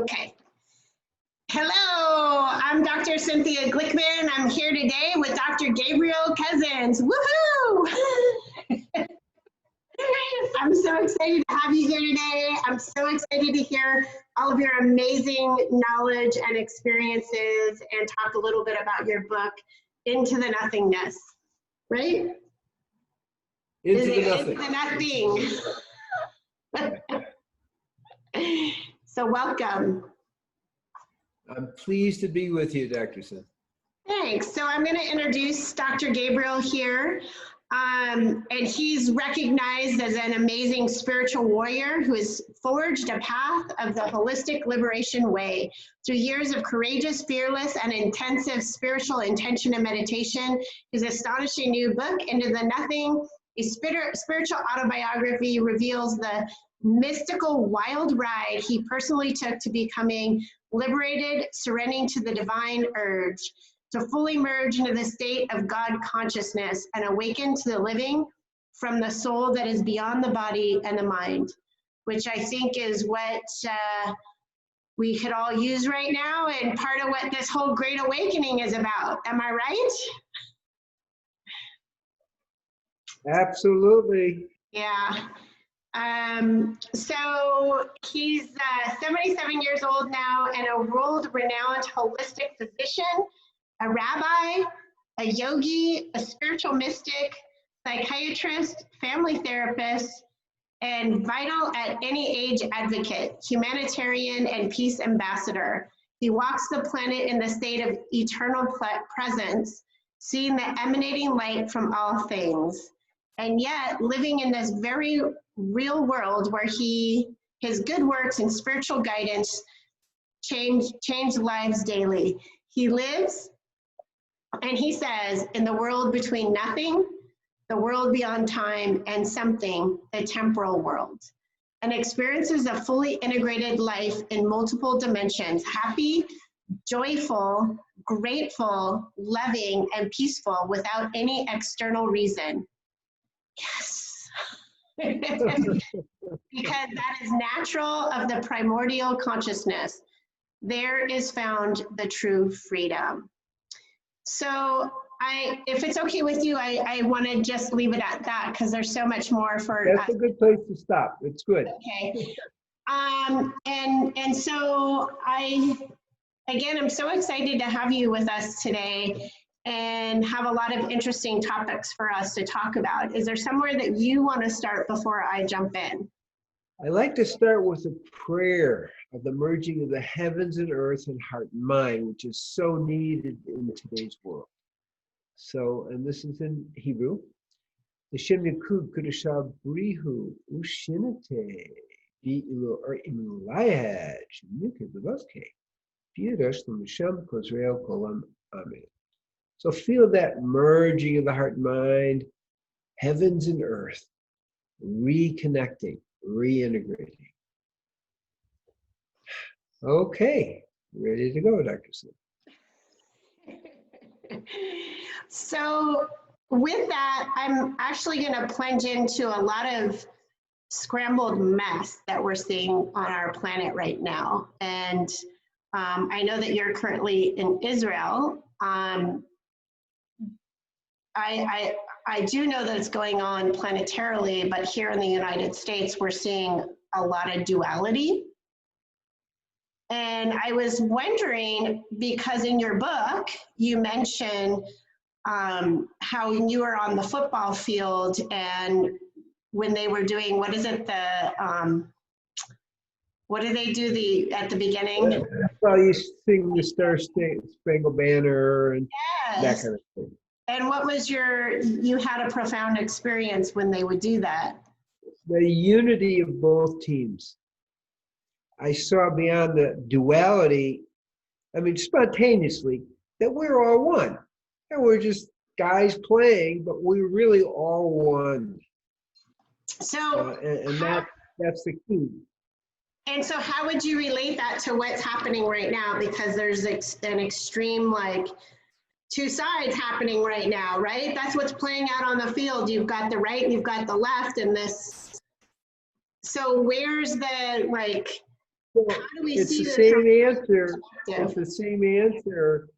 Okay. Hello, I'm Dr. Cynthia Glickman. I'm here today with Dr. Gabriel Cousens. Woohoo! I'm so excited to have you here today. I'm so excited to hear all of your amazing knowledge and experiences and talk a little bit about your book, Into the Nothingness, right? Into the Nothing. So welcome. I'm pleased to be with you, Dr. Cousens. Thanks. So I'm going to introduce Dr. Gabriel here. And he's recognized as an amazing spiritual warrior who has forged a path of the holistic liberation way through years of courageous, fearless, and intensive spiritual intention and meditation. His astonishing new book, Into the Nothing, a spiritual autobiography, reveals the mystical wild ride he personally took to becoming liberated, surrendering to the divine urge, to fully merge into the state of God consciousness and awaken to the living from the soul that is beyond the body and the mind, which I think is what we could all use right now and part of what this whole Great Awakening is about. Am I right? Absolutely. Yeah. So he's 77 years old now and a world-renowned holistic physician, a rabbi, a yogi, a spiritual mystic, psychiatrist, family therapist, and vital at any age advocate, humanitarian, and peace ambassador. He walks the planet in the state of eternal presence, seeing the emanating light from all things, and yet living in this very real world where his good works and spiritual guidance change lives daily. He lives, and he says, in the world between nothing, the world beyond time, and something, the temporal world, and experiences a fully integrated life in multiple dimensions, happy, joyful, grateful, loving, and peaceful without any external reason. Yes. Because that is natural of the primordial consciousness. There is found the true freedom. So if it's okay with you, I want to just leave it at that because there's so much more for That's a good place to stop. It's good. Okay. And so I'm so excited to have you with us today and have a lot of interesting topics for us to talk about. Is there somewhere that you want to start before I jump in? I like to start with a prayer of the merging of the heavens and earth and heart and mind, which is so needed in today's world. So, and this is in Hebrew. L'shem Yakud Kudasha Brihu Ushinate Bi'ilo or Imlayad Shemukid Levoske Pirush L'Misham Kozreo Kolam Amen. So feel that merging of the heart and mind, heavens and earth, reconnecting, reintegrating. Okay, ready to go, Dr. Cousens. So with that, I'm actually going to plunge into a lot of scrambled mess that we're seeing on our planet right now. And I know that you're currently in Israel. I do know that it's going on planetarily, but here in the United States, we're seeing a lot of duality. And I was wondering, because in your book, you mentioned how you were on the football field and when they were doing, what is it, what do they do at the beginning? Well, you sing the Star-Spangled Banner and that kind of thing. And what was you had a profound experience when they would do that? The unity of both teams. I saw beyond the duality, spontaneously, that we're all one. And we're just guys playing, but we're really all one. So, that's the key. And so how would you relate that to what's happening right now? Because there's an extreme, two sides happening right now, right? That's what's playing out on the field. You've got the right and you've got the left in this. So where's the, So how do we it's see the this same from answer. It's perspective? the same answer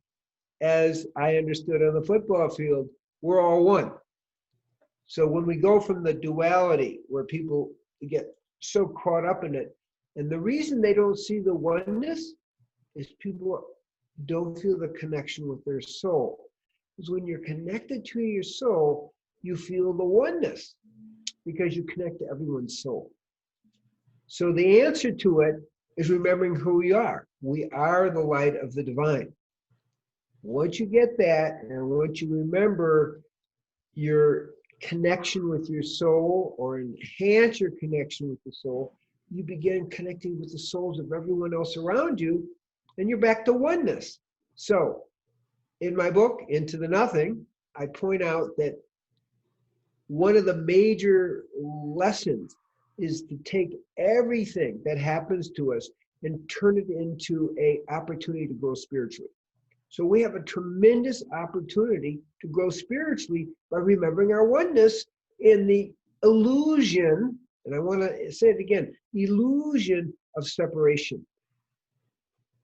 as I understood on the football field. We're all one. So when we go from the duality where people get so caught up in it, and the reason they don't see the oneness is people don't feel the connection with their soul. Because when you're connected to your soul, you feel the oneness because you connect to everyone's soul. So the answer to it is remembering who we are. We are the light of the divine. Once you get that, and once you remember your connection with your soul or enhance your connection with the soul, you begin connecting with the souls of everyone else around you, and you're back to oneness. So in my book, Into the Nothing, I point out that one of the major lessons is to take everything that happens to us and turn it into an opportunity to grow spiritually. So we have a tremendous opportunity to grow spiritually by remembering our oneness in the illusion, and I want to say it again, illusion of separation.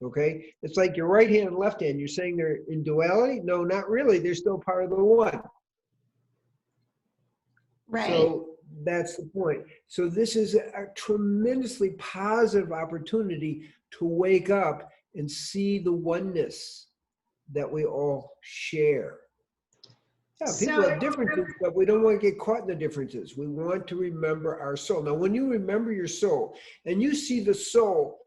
Okay? It's like your right hand and left hand. You're saying they're in duality? No, not really. They're still part of the one. Right. So that's the point. So this is a tremendously positive opportunity to wake up and see the oneness that we all share. Yeah, people have differences, but we don't want to get caught in the differences. We want to remember our soul. Now, when you remember your soul and you see the soul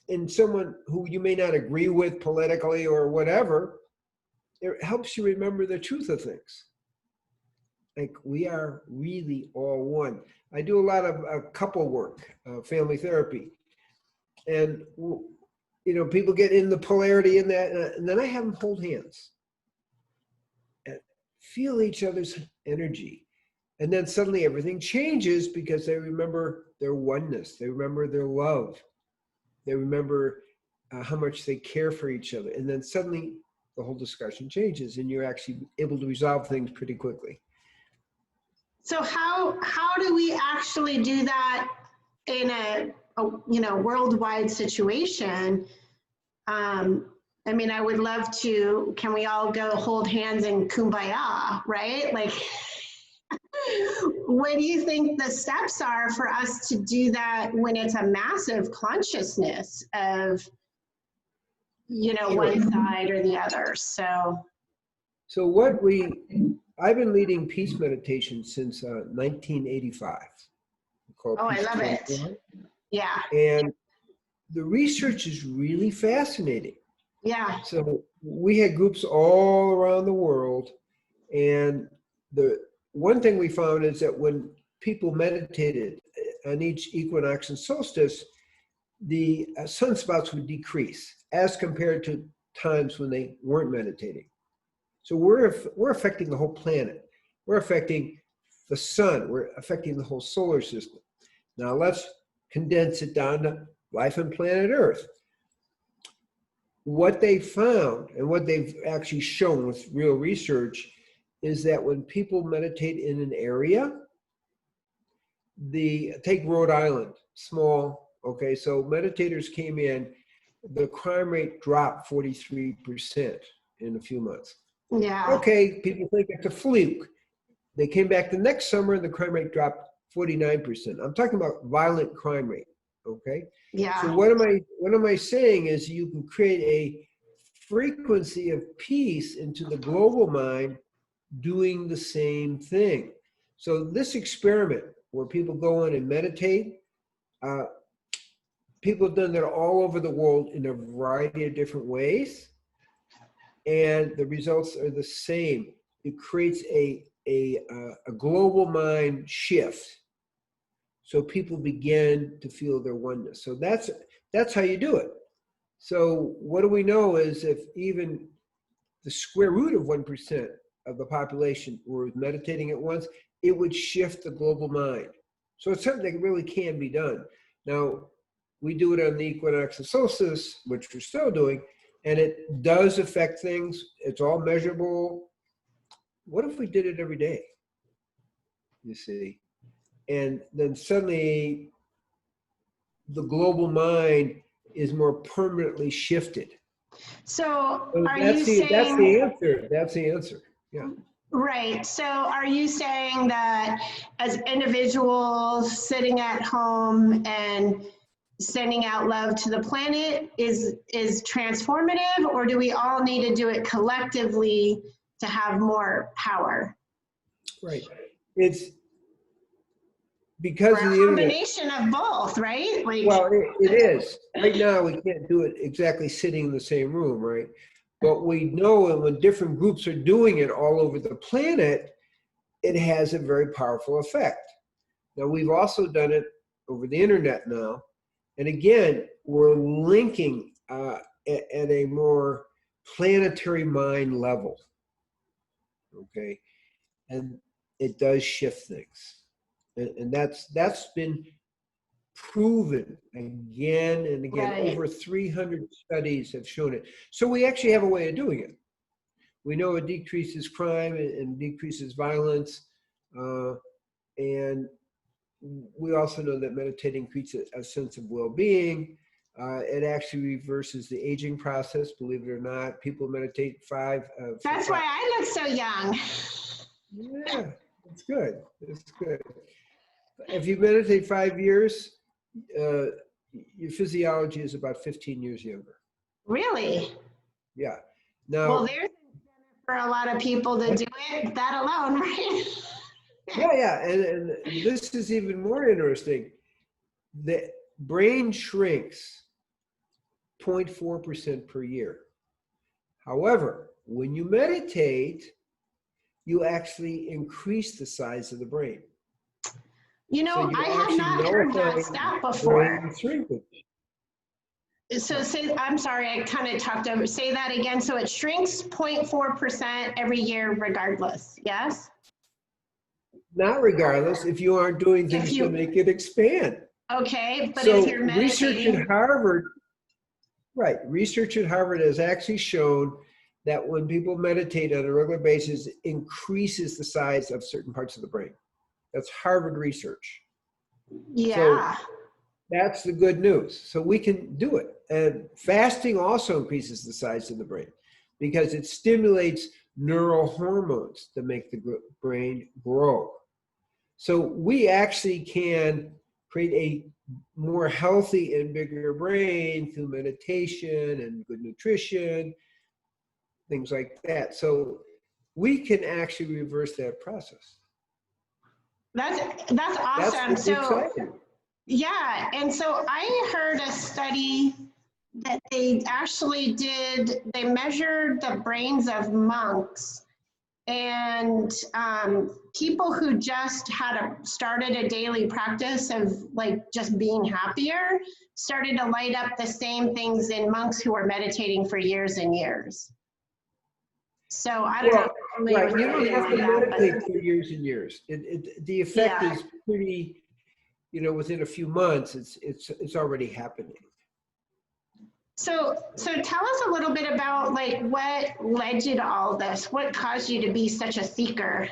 in someone who you may not agree with politically or whatever, it helps you remember the truth of things. Like, we are really all one. I do a lot of couple work, family therapy. And, you know, people get in the polarity in that, and then I have them hold hands and feel each other's energy. And then suddenly everything changes because they remember their oneness. They remember their love. They remember how much they care for each other. And then suddenly the whole discussion changes and you're actually able to resolve things pretty quickly. So how do we actually do that in a you know, worldwide situation? I mean, I would love to, can we all go hold hands and kumbaya, right? Like, what do you think the steps are for us to do that when it's a massive consciousness of, you know, Sure. one side or the other? So what I've been leading peace meditation since 1985. Called oh, I Peace love 24. it. Yeah. And the research is really fascinating. Yeah. So we had groups all around the world, and the one thing we found is that when people meditated on each equinox and solstice, the sunspots would decrease as compared to times when they weren't meditating. So we're affecting the whole planet. We're affecting the sun. We're affecting the whole solar system. Now let's condense it down to life on planet Earth. What they found, and what they've actually shown with real research, is that when people meditate in an area, take Rhode Island, small, okay, so meditators came in, the crime rate dropped 43% in a few months. Yeah. Okay, people think it's a fluke. They came back the next summer and the crime rate dropped 49%. I'm talking about violent crime rate, okay? Yeah. So what am I saying is you can create a frequency of peace into the global mind doing the same thing. So this experiment where people go in and meditate, people have done that all over the world in a variety of different ways, and the results are the same. It creates a global mind shift. So people begin to feel their oneness. So that's how you do it. So what do we know is if even the square root of 1% of the population were meditating at once, it would shift the global mind. So it's something that really can be done. Now, we do it on the equinox and solstice, which we're still doing, and it does affect things. It's all measurable. What if we did it every day? You see? And then suddenly the global mind is more permanently shifted. So are that's you the saying, answer. That's the answer. Yeah. right, so are you saying that as individuals sitting at home and sending out love to the planet is transformative, or do we all need to do it collectively to have more power? Right. It's because Or of a the internet. combination of both, right? Like, Well, it is. Right now, we can't do it exactly sitting in the same room, right? But we know that when different groups are doing it all over the planet, it has a very powerful effect. Now, we've also done it over the internet now. And again, we're linking at a more planetary mind level, okay? And it does shift things. And that's been proven again and again. right. Over 300 studies have shown it. So we actually have a way of doing it. We know it decreases crime and decreases violence. And we also know that meditating creates a sense of well-being. It actually reverses the aging process, believe it or not. People meditate That's why I look so young. Yeah, it's good. It's good. If you meditate 5 years, your physiology is about 15 years younger. Really? Yeah. Now, Well, there's incentive for a lot of people to do it, that alone, right? yeah, and this is even more interesting. The brain shrinks 0.4% per year. However, when you meditate, you actually increase the size of the brain. You know, So you I have not heard that stat before. brain shrinkage. So I'm sorry, I kind of talked over. Say that again. So it shrinks 0.4% every year regardless, yes? Not regardless, if you aren't doing things to make it expand. Okay, but So if you're meditating. Research at Harvard has actually shown that when people meditate on a regular basis, it increases the size of certain parts of the brain. That's Harvard research. Yeah. So that's the good news. So we can do it. And fasting also increases the size of the brain because it stimulates neurohormones to make the brain grow. So we actually can create a more healthy and bigger brain through meditation and good nutrition, things like that. So we can actually reverse that process. That's awesome. That's exciting. Yeah, and so I heard a study that they actually they measured the brains of monks and people who just started a daily practice of like just being happier started to light up the same things in monks who were meditating for years and years. So I don't know. Right, you don't have to meditate for years and years. The effect is pretty, within a few months, it's already happening. So tell us a little bit about like what led you to all this. What caused you to be such a seeker?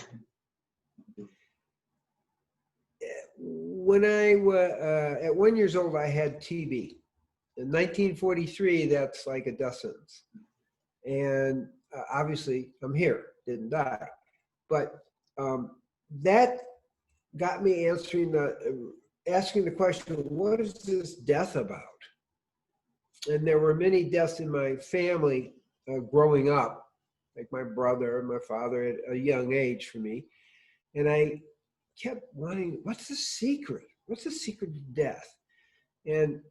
When I was at 1 year old, I had TB. In 1943, that's like a death sentence. And obviously, I'm here, didn't die. But that got me asking the question, what is this death about? And there were many deaths in my family growing up, like my brother and my father at a young age for me. And I kept wanting, what's the secret? What's the secret to death? And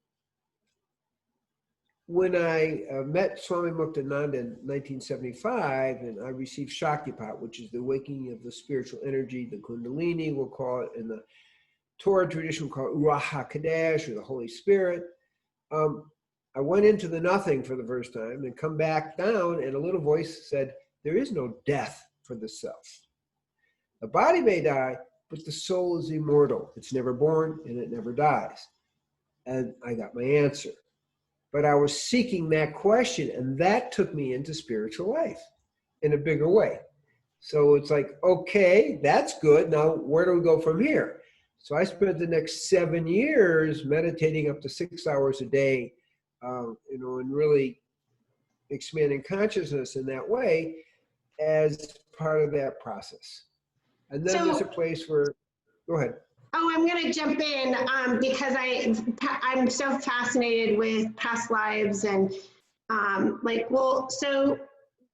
when I met Swami Muktananda in 1975, and I received Shaktipat, which is the awakening of the spiritual energy, the Kundalini, we'll call it, in the Torah tradition, we'll call it Ruach HaKodesh, or the Holy Spirit. I went into the nothing for the first time and come back down, and a little voice said, there is no death for the self. The body may die, but the soul is immortal. It's never born and it never dies. And I got my answer. But I was seeking that question, and that took me into spiritual life in a bigger way. So it's like, okay, that's good. Now, where do we go from here? So I spent the next 7 years meditating up to 6 hours a day, and really expanding consciousness in that way as part of that process. And then there's a place where, go ahead. Oh, I'm going to jump in because I'm so fascinated with past lives and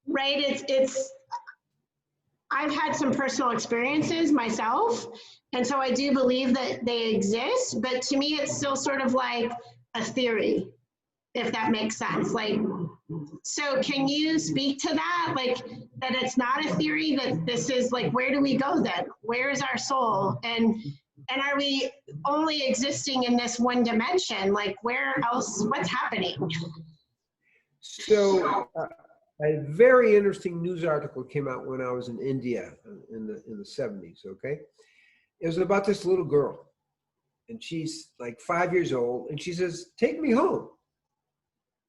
right, it's I've had some personal experiences myself, and so I do believe that they exist, but to me it's still sort of like a theory, if that makes sense. Like, so can you speak to that? Like, that it's not a theory, that this is like, where do we go then? Where is our soul? And are we only existing in this one dimension? Like, where else, what's happening? So a very interesting news article came out when I was in India in the 70s, okay? It was about this little girl, and she's like 5 years old, and she says, "Take me home."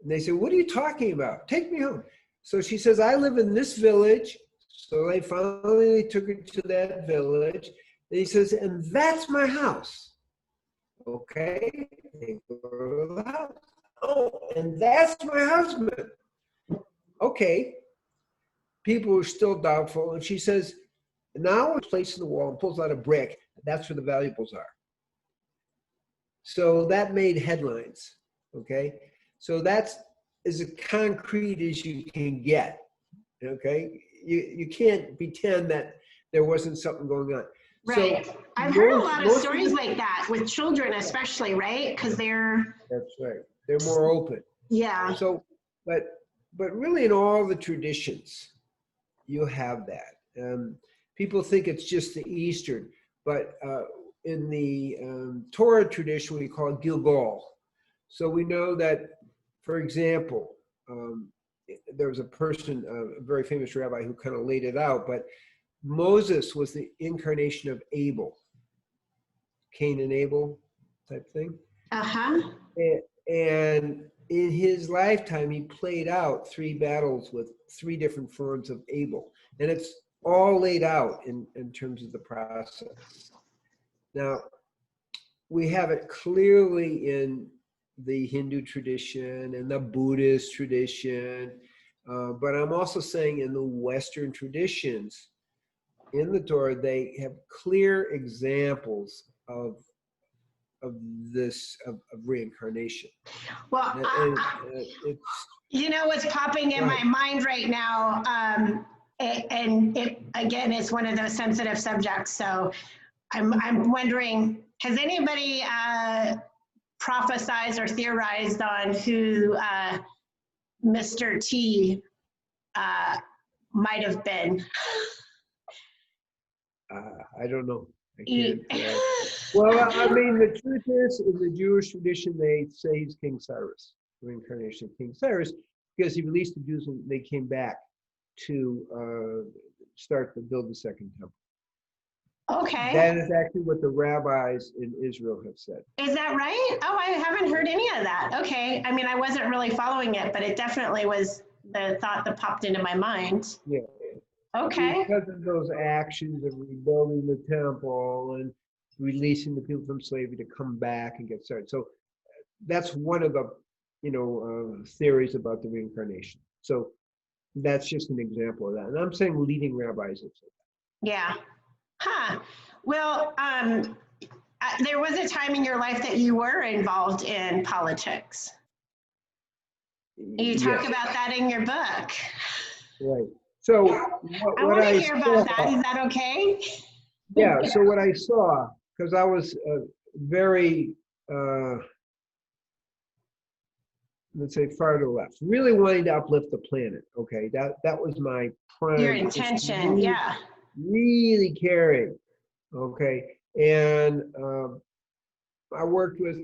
And they said, "What are you talking about? Take me home." So she says, "I live in this village." So they finally took her to that village. And he says, "And that's my house." Okay, they go to the house. "Oh, and that's my husband." Okay, people were still doubtful. And she says, "Now it's placed in the wall," and pulls out a brick. That's where the valuables are. So that made headlines, okay? So that's as concrete as you can get, okay? You can't pretend that there wasn't something going on. Right. So I've heard a lot of stories like that with children, especially, right? Because they're... That's right. They're more open. Yeah. So, but really in all the traditions, you have that. People think it's just the Eastern, but in the Torah tradition, we call it Gilgal. So we know that, for example, there was a person, a very famous rabbi, who kind of laid it out, but Moses was the incarnation of Abel, Cain and Abel type thing. Uh-huh. And in his lifetime, he played out 3 battles with 3 different forms of Abel. And it's all laid out in terms of the process. Now, we have it clearly in the Hindu tradition and the Buddhist tradition, but I'm also saying in the Western traditions, in the Torah, they have clear examples of reincarnation. Well, it's, you know what's popping in my mind right now, and it again is one of those sensitive subjects. So I'm wondering, has anybody prophesized or theorized on who Mr. T might have been? I don't know. I can't. Well, I mean, the truth is, in the Jewish tradition, they say he's King Cyrus, reincarnation of King Cyrus, because he released the Jews and they came back to start to build the second temple. Okay. That is actually what the rabbis in Israel have said. Is that right? Oh, I haven't heard any of that. Okay. I mean, I wasn't really following it, but it definitely was the thought that popped into my mind. Yeah. Okay. Because of those actions of rebuilding the temple and releasing the people from slavery to come back and get started. So that's one of the, theories about the reincarnation. So that's just an example of that. And I'm saying leading rabbis have said that. Yeah. Huh. Well, there was a time in your life that you were involved in politics. You talk about that in your book. Right. So I want to hear about that. Is that okay? Yeah. So what I saw, because I was very, let's say, far to the left, really wanting to uplift the planet. Okay, that was my prime. Your intention, yeah. Really caring. Okay, and I worked with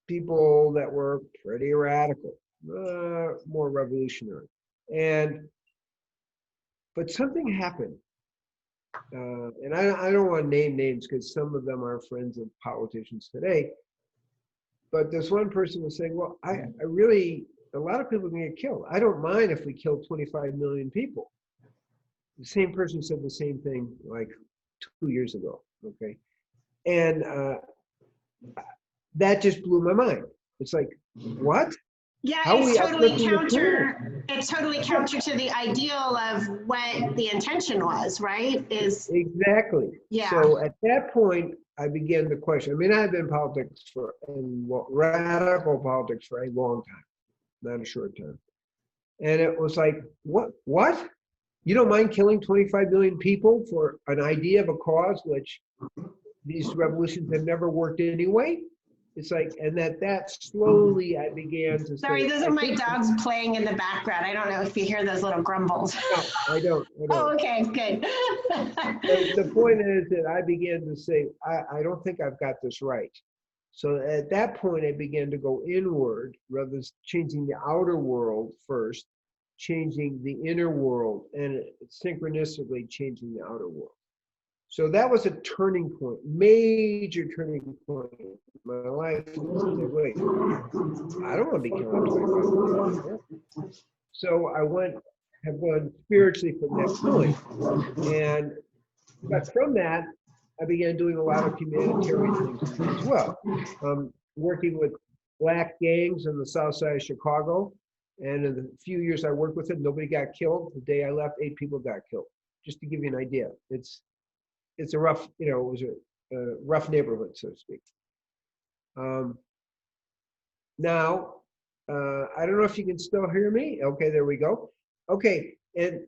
people that were pretty radical, more revolutionary, but something happened. And I don't want to name names because some of them are friends of politicians today. But this one person was saying, well, I really, a lot of people are going to get killed. I don't mind if we kill 25 million people. The same person said the same thing like 2 years ago, okay? And that just blew my mind. It's like, what? Yeah, How it's we totally uplifting the planet? counter. It's totally counter to the ideal of what the intention was, right? Is Exactly. yeah. So at that point, I began to question. I mean, I've been in politics radical politics for a long time, not a short time. And it was like, what? What? You don't mind killing 25 million people for an idea of a cause which these revolutions have never worked anyway? It's like, and that slowly I began to Sorry, say, those are my dogs playing in the background. I don't know if you hear those little grumbles. no, I don't. Oh, okay, good. The point is that I began to say, I don't think I've got this right. So at that point, I began to go inward rather than changing the outer world first, changing the inner world, and synchronistically changing the outer world. So that was a turning point, major turning point in my life. Say, wait, I don't want to be killing 25 people. So have gone spiritually from that point. But from that, I began doing a lot of humanitarian things as well. Working with black gangs on the south side of Chicago. And in the few years I worked with them, nobody got killed. The day I left, 8 people got killed. Just to give you an idea. It's a rough, it was a rough neighborhood, so to speak. Now, I don't know if you can still hear me. Okay, there we go. Okay, and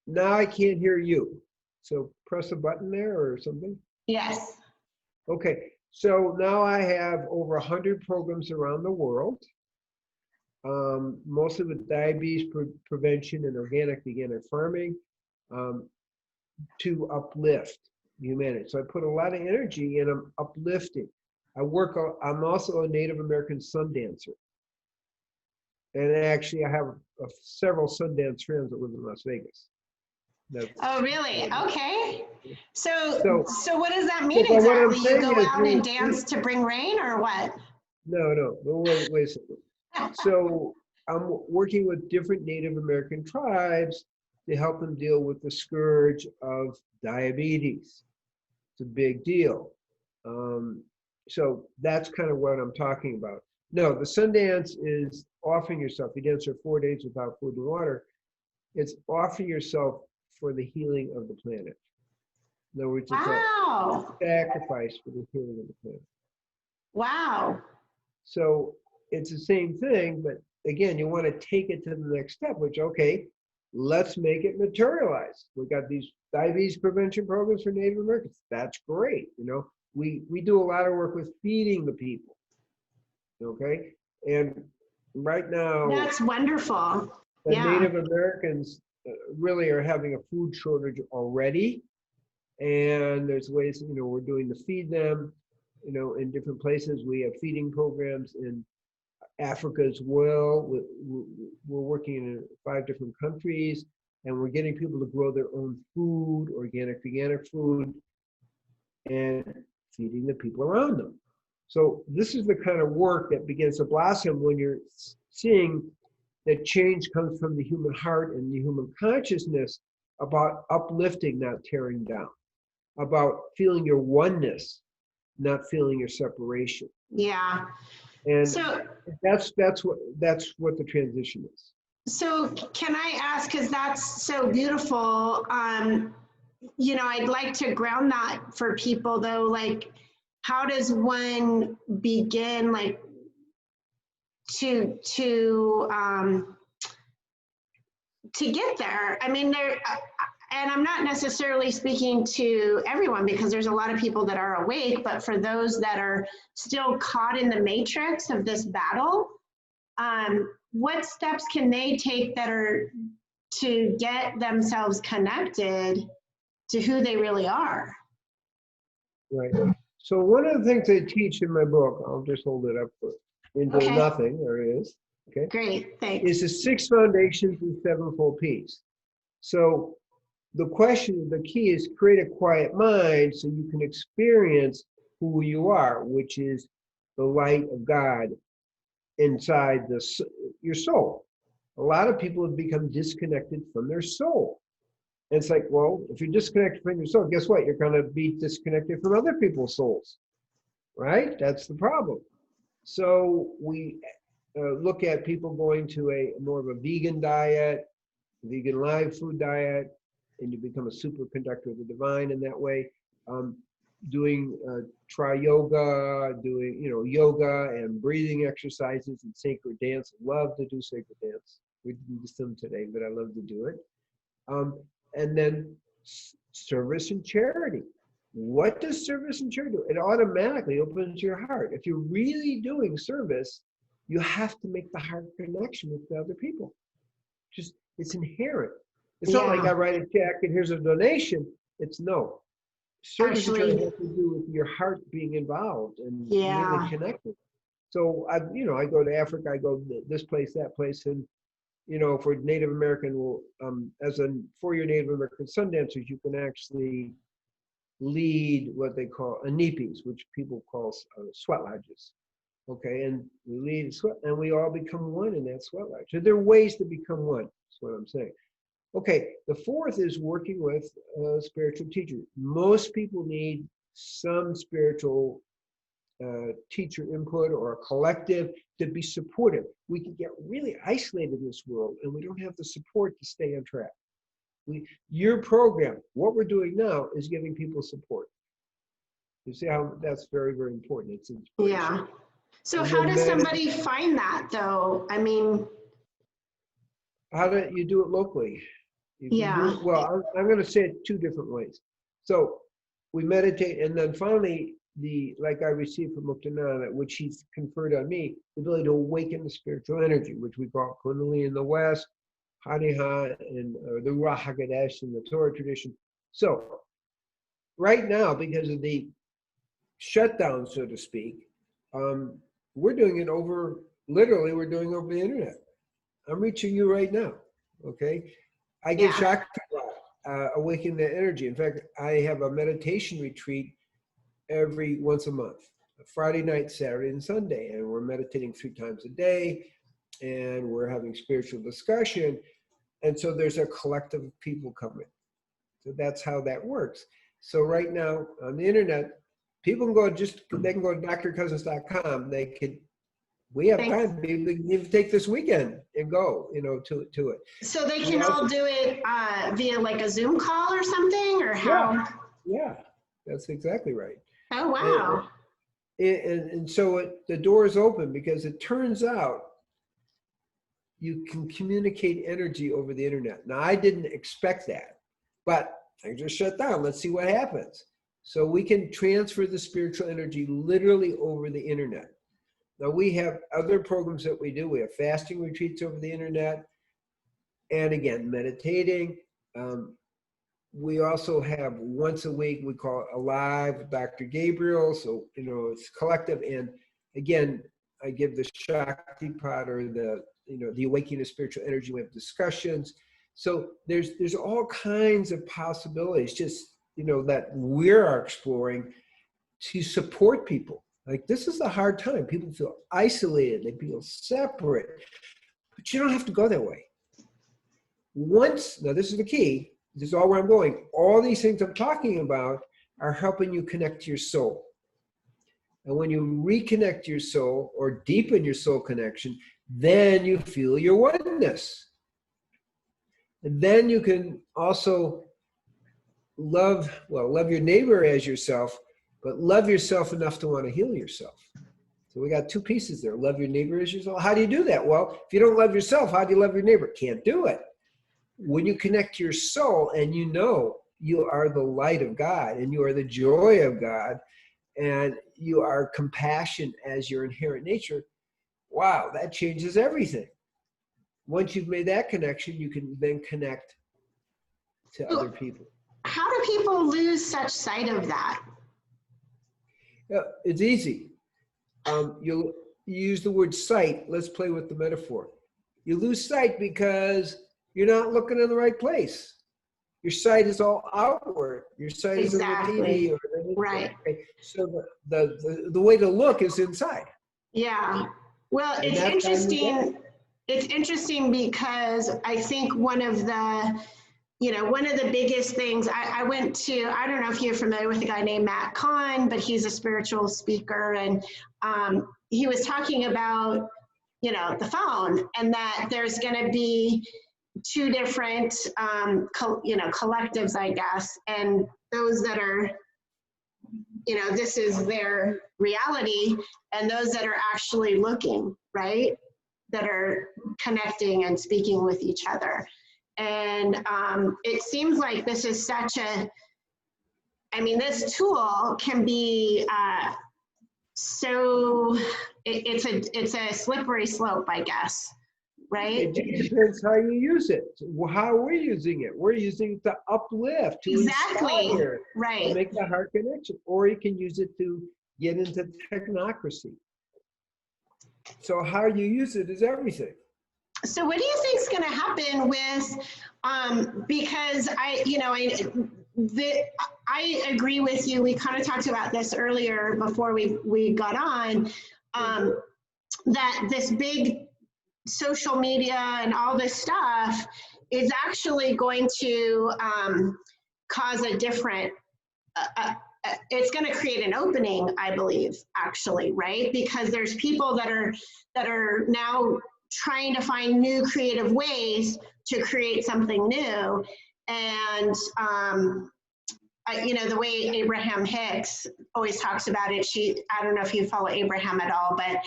now I can't hear you. So press a button there or something. Yes. Okay, so now I have over 100 programs around the world, mostly with diabetes prevention and organic farming, to uplift humanity. So I put a lot of energy in uplifting. I'm also a Native American sun dancer. And actually I have several Sundance friends that live in Las Vegas. Oh, really? Okay. So what does that mean so exactly? You go out and dance to bring rain or what? No, wait a second. So I'm working with different Native American tribes to help them deal with the scourge of diabetes. It's a big deal. So that's kind of what I'm talking about. No, the Sundance is offering yourself. You dance for 4 days without food and water. It's offering yourself for the healing of the planet. In other words, it's a sacrifice for the healing of the planet. Wow. So it's the same thing, but again, you want to take it to the next step, which, okay, let's make it materialize. We got these diabetes prevention programs for Native Americans. That's great. We do a lot of work with feeding the people. Okay. And right now, that's wonderful. The Native Americans really are having a food shortage already. And there's ways, we're doing to feed them, in different places. We have feeding programs in Africa as well. We're working in 5 different countries, and we're getting people to grow their own food, organic food, and feeding the people around them. So this is the kind of work that begins to blossom when you're seeing that change comes from the human heart and the human consciousness about uplifting, not tearing down, about feeling your oneness, not feeling your separation. Yeah. And so that's what the transition is. So can I ask, because that's so beautiful, I'd like to ground that for people though, like how does one begin like to get there? I mean, and I'm not necessarily speaking to everyone because there's a lot of people that are awake, but for those that are still caught in the matrix of this battle, what steps can they take that are to get themselves connected to who they really are? Right. So one of the things I teach in my book, I'll just hold it up into nothing, there it is. Okay. Great, thanks. Is the 6 foundations and sevenfold peace. So the key is create a quiet mind so you can experience who you are, which is the light of God inside your soul. A lot of people have become disconnected from their soul. it's like, well, if you're disconnected from your soul, guess what? You're going to be disconnected from other people's souls, right? That's the problem. So we look at people going to a more of a vegan diet, vegan live food diet, and you become a superconductor of the divine in that way. Doing try yoga, doing yoga and breathing exercises and sacred dance. I love to do sacred dance. We didn't do some today, but I love to do it. And then service and charity. What does service and charity do? It automatically opens your heart. If you're really doing service, you have to make the heart connection with the other people. Just, it's inherent. It's not like I write a check and here's a donation. It's no. Service and charity has to do with your heart being involved and really connected. So I go to Africa, I go this place, that place, and for Native American, as a 4-year Native American sun dancers, you can actually lead what they call anipis, which people call sweat lodges. Okay, and we lead sweat, and we all become one in that sweat lodge. So there are ways to become one. That's what I'm saying. Okay, the fourth is working with a spiritual teacher. Most people need some spiritual teacher input or a collective to be supportive. We can get really isolated in this world and we don't have the support to stay on track. Your program, what we're doing now is giving people support. You see how that's very, very important. It's inspiration. Yeah. So how does somebody find that though? I mean, how do you do it locally? Well, I'm going to say it 2 different ways. So we meditate, and then finally, like I received from Muktananda, which he's conferred on me, the ability to awaken the spiritual energy, which we call Kundalini in the West, Haniha, and the Ruach HaKodesh in the Torah tradition. So right now, because of the shutdown, so to speak, we're doing it over the internet. I'm reaching you right now, okay? I give Shakti awaken that energy. In fact, I have a meditation retreat every once a month, Friday night, Saturday, and Sunday, and we're meditating 3 times a day, and we're having spiritual discussion, and so there's a collective of people coming. So that's how that works. So right now on the internet, people can go to drcousens.com. We have time. We can even take this weekend and go, to it. So they can all do it via like a Zoom call or something, or how? Yeah, that's exactly right. Oh, wow. And so the door is open because it turns out you can communicate energy over the internet. Now, I didn't expect that, but things are shut down. Let's see what happens. So we can transfer the spiritual energy literally over the internet. Now, we have other programs that we do. We have fasting retreats over the internet. And again, meditating. We also have once a week, we call it Alive with Dr. Gabriel. So, it's collective. And again, I give the Shakti pot or the awakening of spiritual energy. We have discussions. So there's all kinds of possibilities just, that we're exploring to support people. Like, this is a hard time. People feel isolated. They feel separate. But you don't have to go that way. Now this is the key. This is all where I'm going. All these things I'm talking about are helping you connect to your soul. And when you reconnect your soul or deepen your soul connection, then you feel your oneness. And then you can also love your neighbor as yourself, but love yourself enough to want to heal yourself. So we got 2 pieces there. Love your neighbor as yourself. How do you do that? Well, if you don't love yourself, how do you love your neighbor? Can't do it. When you connect to your soul and you are the light of God and you are the joy of God and you are compassion as your inherent nature, wow, that changes everything. Once you've made that connection, you can then connect to other people. How do people lose such sight of that? It's easy. You use the word sight. Let's play with the metaphor. You lose sight because you're not looking in the right place. Your sight is all outward. Your sight is on the TV. Right. So the way to look is inside. Yeah. Well, it's interesting. It's interesting because I think one of the you know, one of the biggest things I went to, I don't know if you're familiar with a guy named Matt Kahn, but he's a spiritual speaker. And he was talking about, you know, the phone, and that there's going to be two different, you know, collectives, I guess. And those that are, you know, this is their reality, and those that are actually looking, right? That are connecting and speaking with each other. And it seems like this is such a, I mean, this tool can be so, it's a slippery slope, I guess, right? It just depends how you use it. How we're using it. We're using it to uplift, to inspire, right, to make the heart connection. Or you can use it to get into technocracy. So how you use it is everything. So what do you think is going to happen with, because I agree with you. We kind of talked about this earlier before we got on, that this big social media and all this stuff is actually going to cause a different, it's going to create an opening, I believe, actually, right? Because there's people that are now trying to find new creative ways to create something new. And you know, the way Abraham Hicks always talks about it, I don't know if you follow Abraham at all, but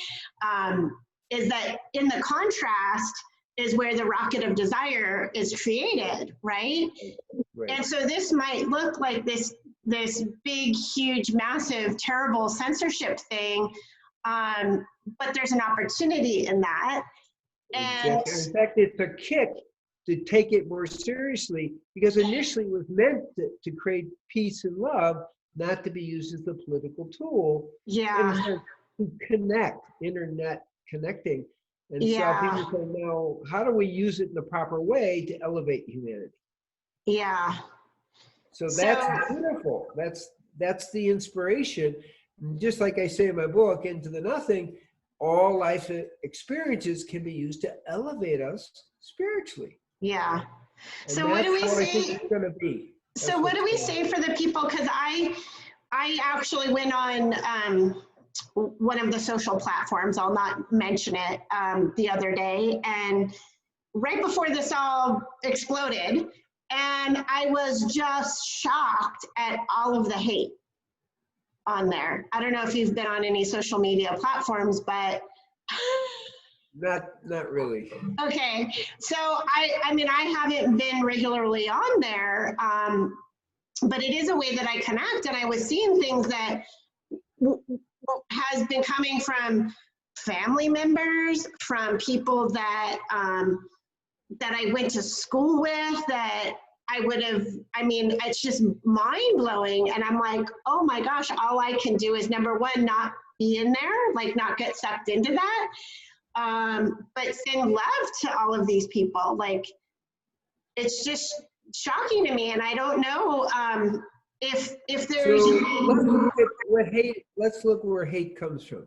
is that in the contrast is where the rocket of desire is created, right? And so this might look like this big, huge, massive, terrible censorship thing, but there's an opportunity in that. And in fact, it's a kick to take it more seriously, because initially it was meant to create peace and love, not to be used as a political tool. Yeah. To connect, internet connecting. And Yeah. so people say, now, how do we use it in the proper way to elevate humanity? Yeah. So that's beautiful. That's the inspiration. And just like I say in my book, Into the Nothing, all life experiences can be used to elevate us spiritually. Yeah. And so what do we say? It's going to be. So what do we say for the people? Because I actually went on one of the social platforms, I'll not mention it, the other day, and right before this all exploded, and I was just shocked at all of the hate on there. I don't know if you've been on any social media platforms, but not really. Okay, so I mean, I haven't been regularly on there, but it is a way that I connect, and I was seeing things that has been coming from family members, from people that that I went to school with, that I would have, I mean, it's just mind blowing. And I'm like, oh my gosh, all I can do is, number one, not be in there, like not get sucked into that. But send love to all of these people. Like, it's just shocking to me. And I don't know if there's. So let's look at what hate, let's look where hate comes from.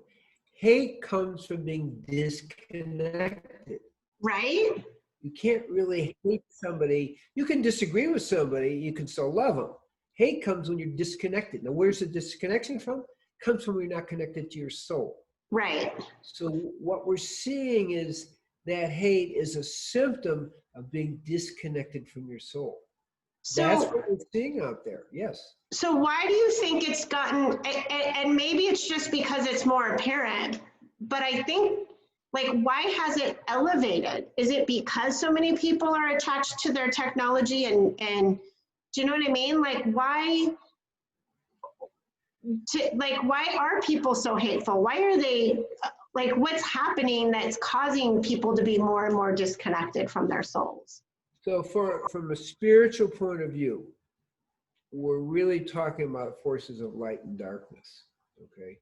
Hate comes from being disconnected. Right? You can't really hate somebody. You can disagree with somebody, you can still love them. Hate comes when you're disconnected. Now, where's the disconnection from? It comes from when you're not connected to your soul. Right. So what we're seeing is that hate is a symptom of being disconnected from your soul. So that's what we're seeing out there. Yes. So why do you think it's gotten, and maybe it's just because it's more apparent, but I think, like, why has it elevated? Is it because so many people are attached to their technology and do you know what I mean? Like, why are people so hateful? Why are they, like, what's happening that's causing people to be more and more disconnected from their souls? So from a spiritual point of view, we're really talking about forces of light and darkness, okay?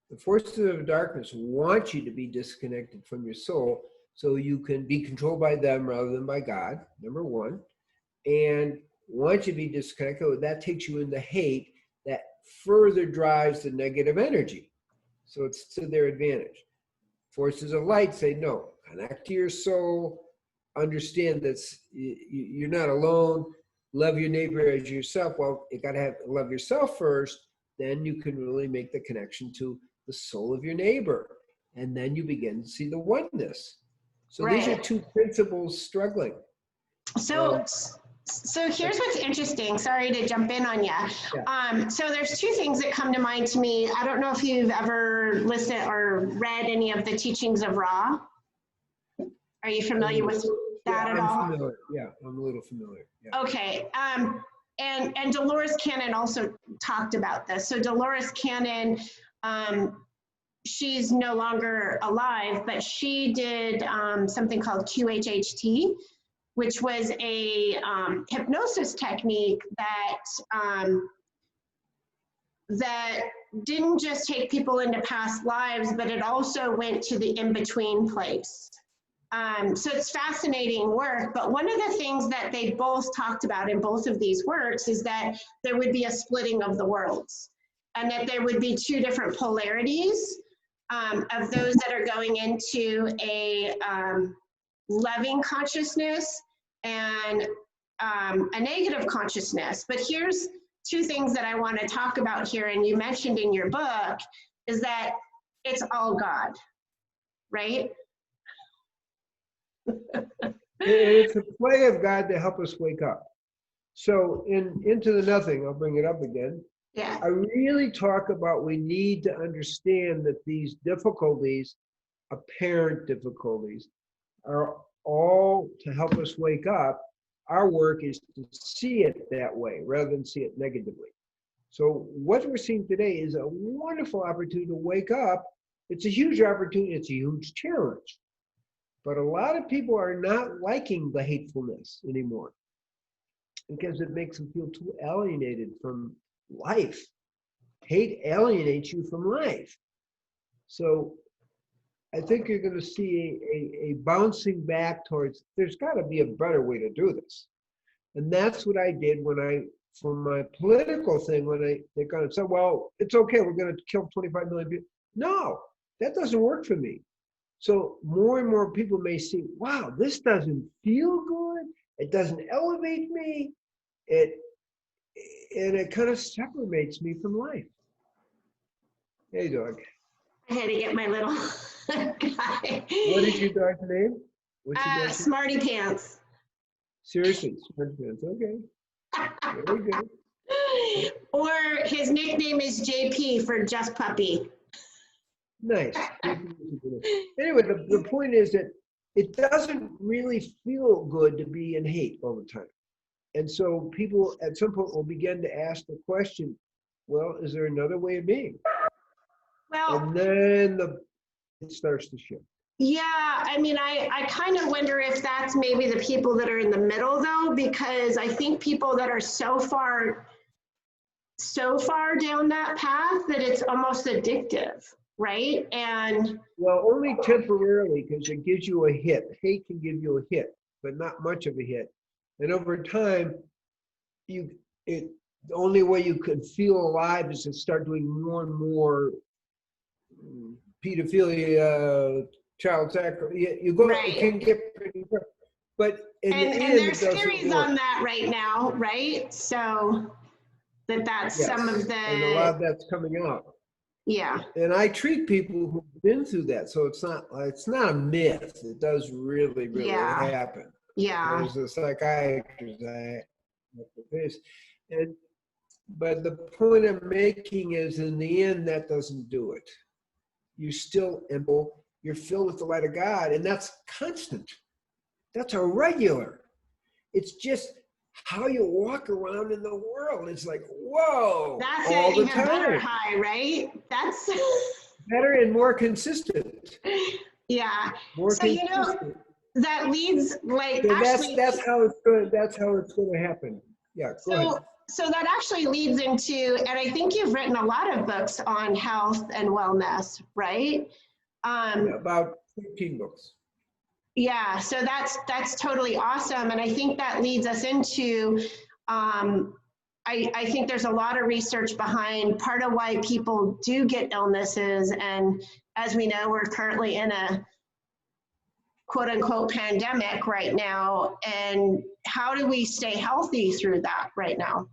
The forces of darkness want you to be disconnected from your soul so you can be controlled by them rather than by God, number one. And once you be disconnected, that takes you into hate that further drives the negative energy. So it's to their advantage. Forces of light say, no, connect to your soul, understand that you're not alone. love your neighbor as yourself. Well, you got to have love yourself first. Then you can really make the connection to the soul of your neighbor. And then you begin to see the oneness. So these are Right. two principles struggling. So here's what's interesting. Sorry to jump in on you. Yeah. So there's two things that come to mind to me. I don't know if you've ever listened or read any of the teachings of Ra. Are you familiar with that at all? I'm familiar. Yeah, I'm a little familiar. Yeah. Okay. And Dolores Cannon also talked about this. So Dolores Cannon, she's no longer alive, but she did something called QHHT, which was a hypnosis technique that didn't just take people into past lives, but it also went to the in-between place. So it's fascinating work, but one of the things that they both talked about in both of these works is that there would be a splitting of the worlds, and that there would be two different polarities of those that are going into a loving consciousness and a negative consciousness. But here's two things that I want to talk about here, and you mentioned in your book, is that it's all God, right? It's a play of God to help us wake up. So in Into the Nothing, I'll bring it up again. Yeah. I really talk about we need to understand that these difficulties, apparent difficulties, are all to help us wake up. Our work is to see it that way rather than see it negatively. So what we're seeing today is a wonderful opportunity to wake up. It's a huge opportunity. It's a huge challenge. But a lot of people are not liking the hatefulness anymore because it makes them feel too alienated from life. Hate alienates you from life. So I think you're going to see a bouncing back towards, there's got to be a better way to do this. And that's what I did for my political thing, when they kind of said, well, it's okay, we're going to kill 25 million people. No, that doesn't work for me. So more and more people may see, wow, this doesn't feel good. It doesn't elevate me. And it kind of separates me from life. Hey, dog. I had to get my little guy. What is your dog's name? What's your dog's name? Smarty Pants. Seriously, Smarty Pants. Okay. Very good. Or his nickname is JP for Just Puppy. Nice. Anyway, the point is that it doesn't really feel good to be in hate all the time. And so people at some point will begin to ask the question, well, is there another way of being? Well, and then it starts to shift. Yeah, I mean, I kind of wonder if that's maybe the people that are in the middle, though, because I think people that are so far down that path that it's almost addictive, right? And well, only temporarily, because it gives you a hit. Hate can give you a hit, but not much of a hit. And over time, the only way you could feel alive is to start doing more and more pedophilia, child sacrifice. You go, right. It can get pretty rough. But in the end, there's theories on that right now, right? So that's yes. Some of the and a lot of that's coming out. Yeah. And I treat people who've been through that, so it's not a myth. It does really happen. Yeah. There's a psychiatrist but the point I'm making is, in the end, that doesn't do it. You're still ample. You're filled with the light of God, and that's constant. That's a regular. It's just how you walk around in the world. It's like, whoa, that's all the time. Better high, right? That's better and more consistent. Yeah. More so consistent. That leads like so actually, that's how it's going. That's how it's going to happen. Yeah. Go ahead. So that actually leads into, and I think you've written a lot of books on health and wellness, right? About 15 books. Yeah, so that's totally awesome. And I think that leads us into, I think there's a lot of research behind part of why people do get illnesses. And as we know, we're currently in a quote unquote pandemic right now, and how do we stay healthy through that right now?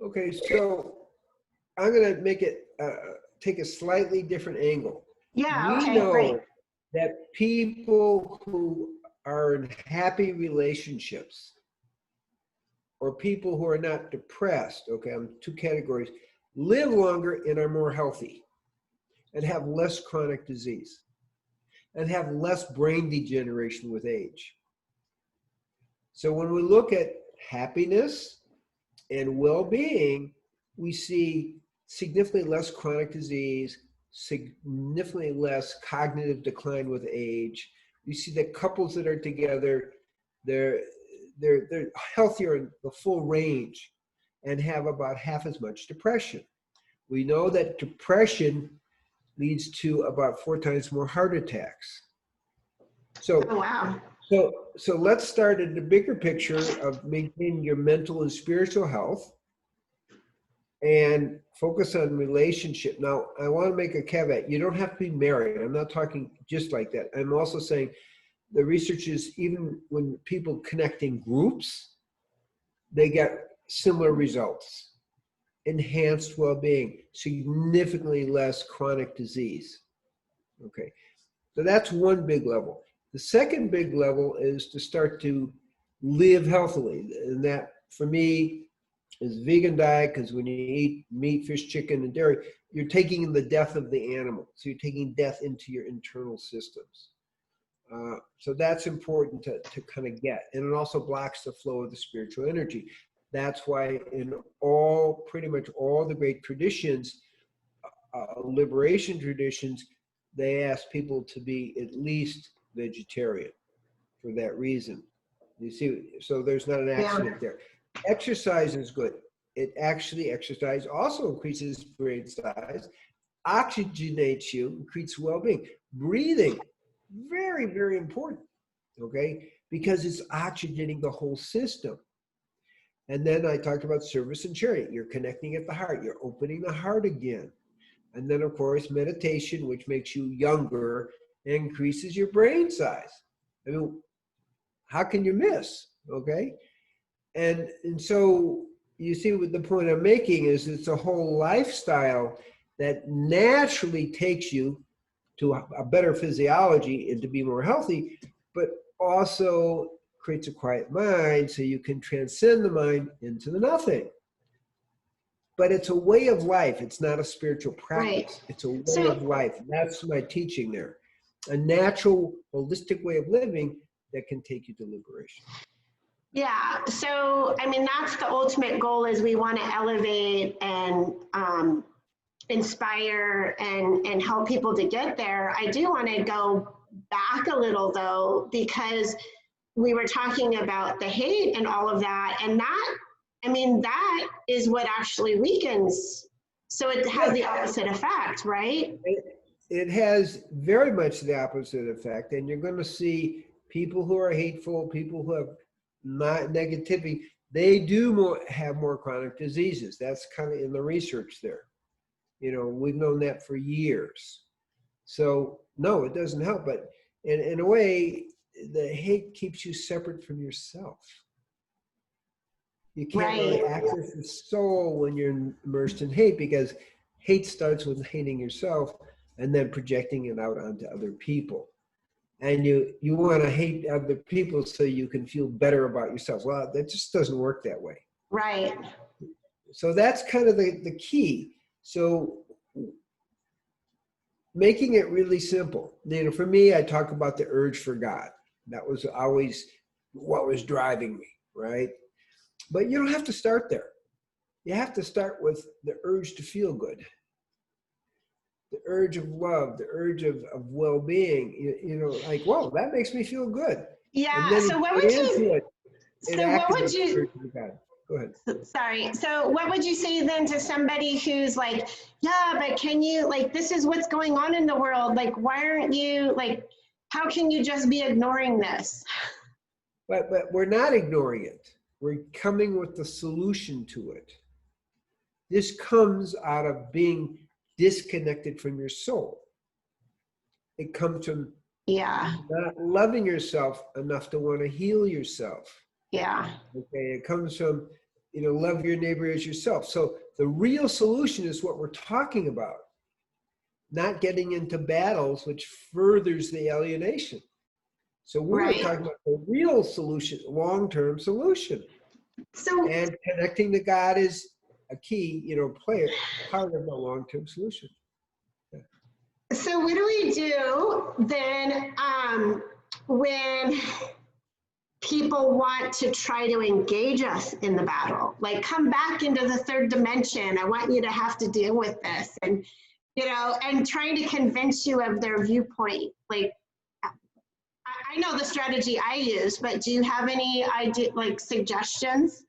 Okay, so I'm going to make it take a slightly different angle. Yeah, We okay, know great. that people who are in happy relationships or people who are not depressed, okay, I'm two categories, live longer and are more healthy and have less chronic disease and have less brain degeneration with age. So when we look at happiness and well-being, we see significantly less chronic disease, significantly less cognitive decline with age. We see that couples that are together, they're healthier in the full range and have about half as much depression. We know that depression leads to about 4 times more heart attacks. So, Oh, wow. so let's start at the bigger picture of maintaining your mental and spiritual health and focus on relationship. Now, I want to make a caveat. You don't have to be married. I'm not talking just like that. I'm also saying the research is even when people connect in groups, they get similar results. Enhanced well-being, significantly less chronic disease. Okay, so that's one big level. The second big level is to start to live healthily. And that, for me, is vegan diet, because when you eat meat, fish, chicken, and dairy, you're taking the death of the animal. So you're taking death into your internal systems. So that's important to kind of get. And it also blocks the flow of the spiritual energy. That's why in pretty much all the great traditions, liberation traditions, they ask people to be at least vegetarian for that reason. You see, so there's not an accident there. Exercise is good. Exercise also increases brain size, oxygenates you, increases well-being. Breathing, very, very important, okay? Because it's oxygenating the whole system. And then I talked about service and charity. You're connecting at the heart. You're opening the heart again. And then, of course, meditation, which makes you younger, increases your brain size. I mean, how can you miss, okay? And so you see what the point I'm making is it's a whole lifestyle that naturally takes you to a better physiology and to be more healthy, but also creates a quiet mind so you can transcend the mind into the nothing. But it's a way of life. It's not a spiritual practice. Right. It's a way of life. That's my teaching there. A natural, holistic way of living that can take you to liberation. Yeah, so I mean, that's the ultimate goal, is we want to elevate and inspire and help people to get there. I do want to go back a little though, because we were talking about the hate and all of that, and that, I mean, that is what actually weakens. So it has the opposite effect, right? It has very much the opposite effect, and you're going to see people who are hateful, people who have not negativity, they do have more chronic diseases. That's kind of in the research there. You know, we've known that for years. So no, it doesn't help. But in a way, the hate keeps you separate from yourself. You can't really access the soul when you're immersed in hate, because hate starts with hating yourself and then projecting it out onto other people. And you want to hate other people so you can feel better about yourself. Well, that just doesn't work that way. Right. So that's kind of the key. So making it really simple. You know, for me, I talk about the urge for God. That was always what was driving me, right? But you don't have to start there. You have to start with the urge to feel good, the urge of love, the urge of well-being. You know, like, whoa, that makes me feel good. Yeah. And then So what would you? Go ahead. Sorry. So what would you say then to somebody who's like, yeah, but can you, like, this is what's going on in the world. Like, why aren't you, like, how can you just be ignoring this? But we're not ignoring it. We're coming with the solution to it. This comes out of being disconnected from your soul. It comes from Yeah. Not loving yourself enough to want to heal yourself. Yeah. Okay, it comes from, love your neighbor as yourself. So the real solution is what we're talking about, not getting into battles, which furthers the alienation. So we were Right. talking about the real solution, long-term solution. So, And connecting to God is a key, part of the long-term solution. so what do we do then when people want to try to engage us in the battle? Like, come back into the third dimension. I want you to have to deal with this. And, and trying to convince you of their viewpoint. Like, I know the strategy I use, but do you have any idea, like suggestions?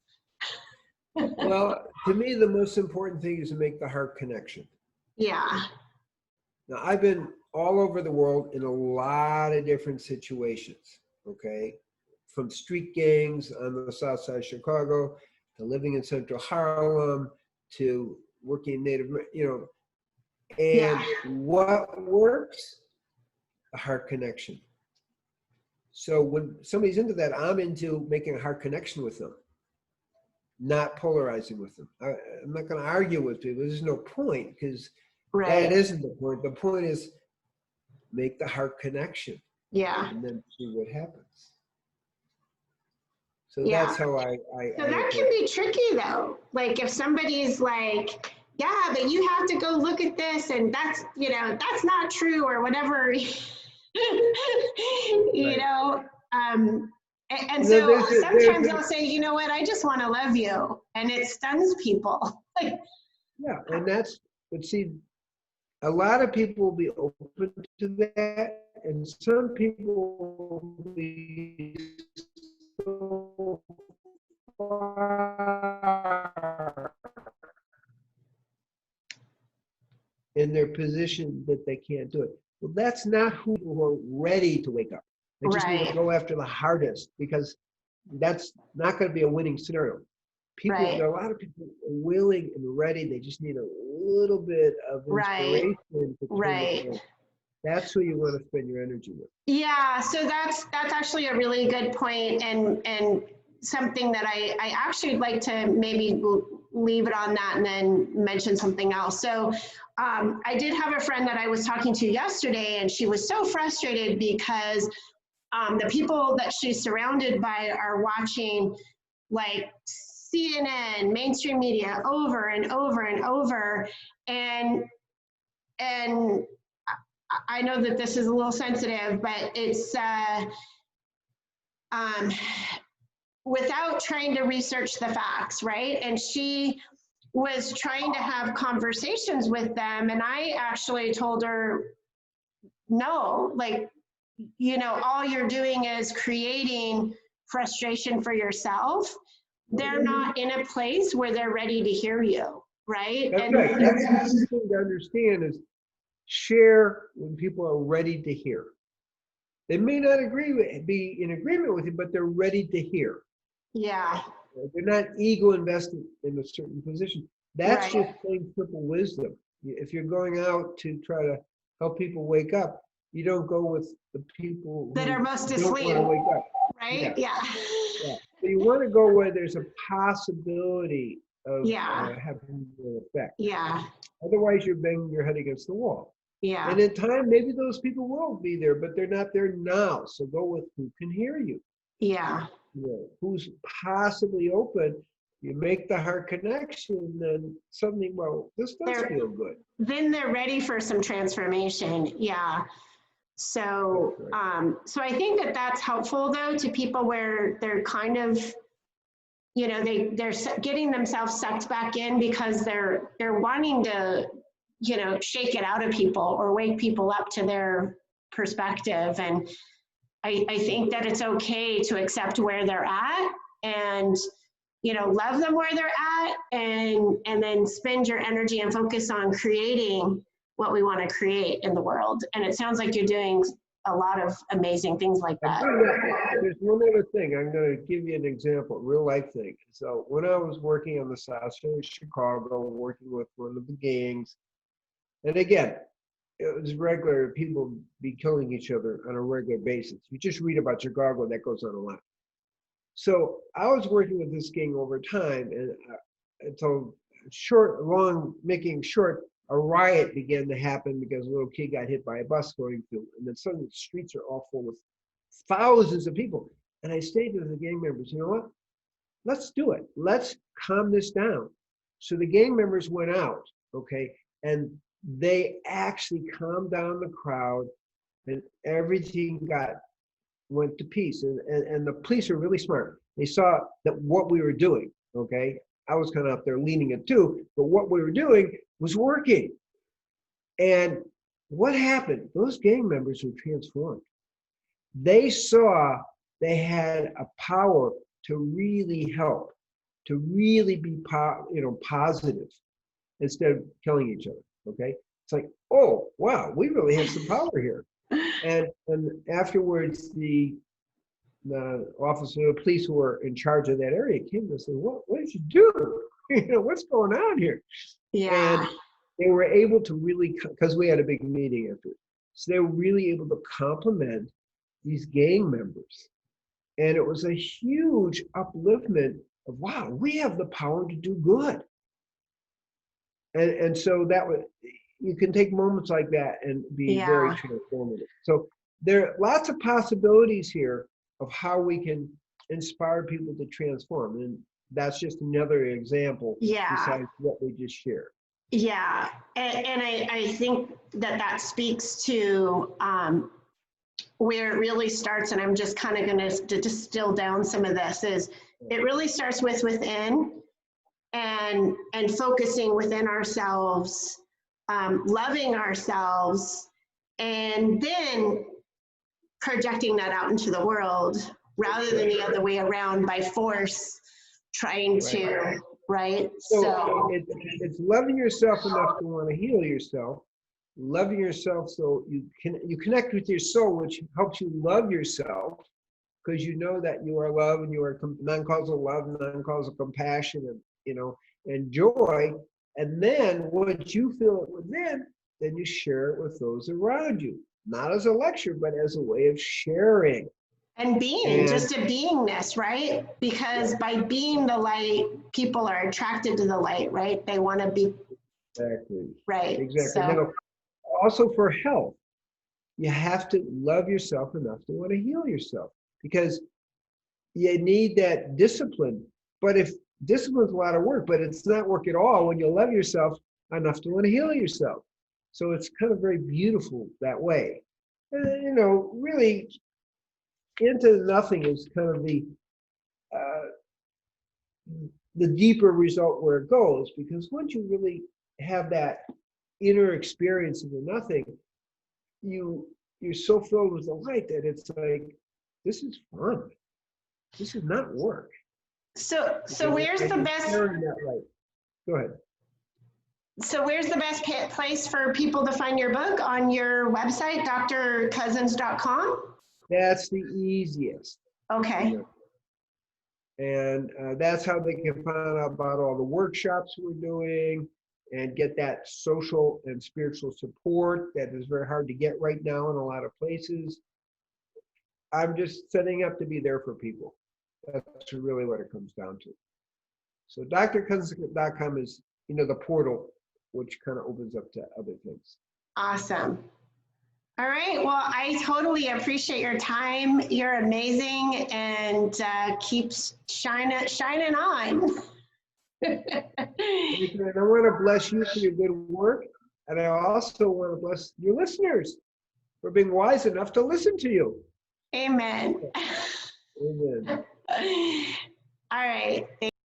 Well, to me, the most important thing is to make the heart connection. Yeah. Now, I've been all over the world in a lot of different situations, okay? From street gangs on the south side of Chicago, to living in central Harlem, to working Native, and what works? The heart connection. So when somebody's into that, I'm into making a heart connection with them, not polarizing with them. I'm not going to argue with people. There's no point, because that isn't the point. The point is make the heart connection. Yeah. And then see what happens. So that's how I so that can be tricky though. Like if somebody's like, yeah, but you have to go look at this and that's, that's not true or whatever, and so sometimes I'll say, you know what, I just want to love you. And it stuns people. Yeah, and but see, a lot of people will be open to that, and some people will be so far in their position that they can't do it. Well, that's not who are ready to wake up. They just need to go after the hardest, because that's not going to be a winning scenario. There are a lot of people willing and ready. They just need a little bit of inspiration to turn it on. That's who you want to spend your energy with. Yeah, so that's actually a really good point, and something that I actually would like to maybe leave it on that and then mention something else. So I did have a friend that I was talking to yesterday, and she was so frustrated because the people that she's surrounded by are watching like CNN, mainstream media over and over and over. And I know that this is a little sensitive, but it's without trying to research the facts, right? And she was trying to have conversations with them. And I actually told her, no, like, all you're doing is creating frustration for yourself. They're not in a place where they're ready to hear you, right? That's right. That's the thing to understand is share when people are ready to hear. They may not be in agreement with you, but they're ready to hear. Yeah. They're not ego invested in a certain position. That's just plain simple wisdom. If you're going out to try to help people wake up, you don't go with the people that are most don't asleep. want to wake up. Right? Yeah. So you want to go where there's a possibility of having an effect. Yeah. Otherwise, you're banging your head against the wall. Yeah. And in time, maybe those people will be there, but they're not there now. So go with who can hear you. Yeah. Who's possibly open. You make the heart connection, then suddenly, well, this does feel good. Then they're ready for some transformation. Yeah. So, so I think that that's helpful though to people where they're kind of, they're getting themselves sucked back in because they're wanting to, shake it out of people or wake people up to their perspective. And I think that it's okay to accept where they're at and, love them where they're at and then spend your energy and focus on creating what we want to create in the world. And it sounds like you're doing a lot of amazing things like that. There's one other thing. I'm going to give you an example, real life thing. So when I was working on the south side of Chicago, working with one of the gangs, and again, it was regular, people be killing each other on a regular basis. You just read about Chicago, that goes on a lot. So I was working with this gang over time, and until making short, a riot began to happen because a little kid got hit by a bus going through, and then suddenly the streets are all full of thousands of people. And I stayed with the gang members, you know what? Let's do it. Let's calm this down. So the gang members went out, okay, and they actually calmed down the crowd, and everything went to peace. And the police are really smart. They saw that what we were doing, okay, I was kind of up there leaning it too, but what we were doing was working. And what happened? Those gang members were transformed. They saw they had a power to really help, to really be positive instead of killing each other, okay? It's like, oh, wow, we really have some power here. And afterwards, the officer of the police who were in charge of that area came and said, what did you do? What's going on here? Yeah. And they were able to really, because we had a big meeting after, so they were really able to compliment these gang members. And it was a huge upliftment of, wow, we have the power to do good. And so that was, you can take moments like that and be very transformative. So there are lots of possibilities here of how we can inspire people to transform. And that's just another example besides what we just shared. Yeah, and I think that speaks to where it really starts, and I'm just kind of going to distill down some of this, is it really starts with within and focusing within ourselves, loving ourselves, and then projecting that out into the world rather than the other way around by force, trying to, right? So it's loving yourself enough to want to heal yourself, loving yourself so you connect with your soul, which helps you love yourself, because you know that you are love and you are non-causal love, non-causal compassion, and joy. And then once you feel it within, then you share it with those around you, not as a lecture, but as a way of sharing. And just a beingness, right? Because by being the light, people are attracted to the light, right? They want to be. Exactly. Right. Exactly. So, also for health, you have to love yourself enough to want to heal yourself, because you need that discipline. But if discipline's a lot of work, but it's not work at all when you love yourself enough to want to heal yourself. So it's kind of very beautiful that way. And, really into nothing is kind of the deeper result where it goes, because once you really have that inner experience of the nothing, you're so filled with the light that it's like, this is fun. This is not work. So where's the best? Go ahead. So where's the best place for people to find your book? On your website, drcousens.com? That's the easiest. Okay. And that's how they can find out about all the workshops we're doing and get that social and spiritual support that is very hard to get right now in a lot of places. I'm just setting up to be there for people. That's really what it comes down to. So drcousens.com is, the portal, which kind of opens up to other things. Awesome. All right. Well, I totally appreciate your time. You're amazing, and keeps shining on. And I want to bless you for your good work, and I also want to bless your listeners for being wise enough to listen to you. Amen. Amen. All right.